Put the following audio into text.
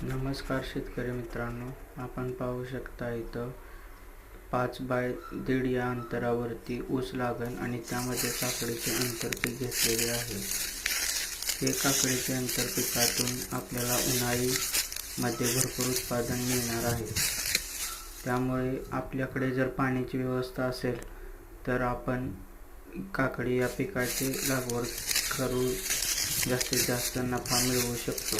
नमस्कार शेतकरी मित्रांनो, आपण पाहू शकता इथं 5 बाय 1.5 या अंतरावरती ऊस लागण आणि त्यामध्ये काकडीचे आंतरपीक घेतलेले आहे. हे काकडीचे आंतरपिकातून आपल्याला उन्हाळीमध्ये भरपूर उत्पादन मिळणार आहे. त्यामुळे आपल्याकडे जर पाण्याची व्यवस्था असेल तर आपण काकडी या पिकाची लागवड करून जास्तीत जास्त नफा मिळवू शकतो.